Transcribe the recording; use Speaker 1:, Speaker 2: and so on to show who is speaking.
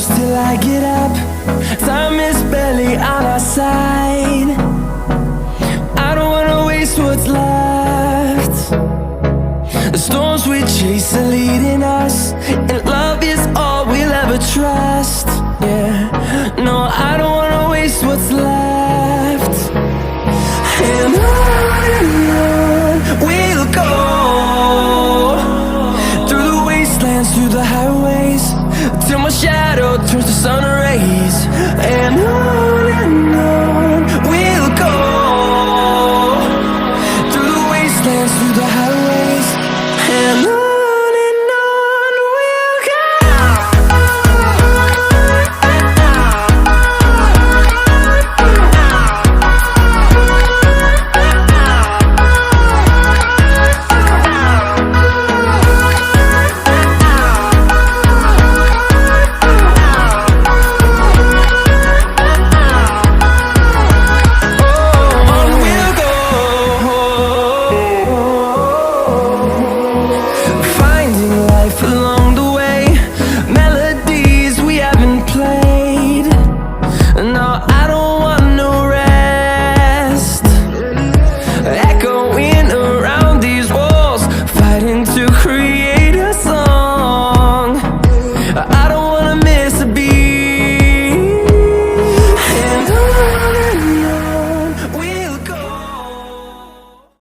Speaker 1: close till I get up. Time is barely on our side. I don't wanna waste what's left. The storms we chase are leading us, and love is all we'll ever trust. Yeah, no, I don't wanna waste what's left. And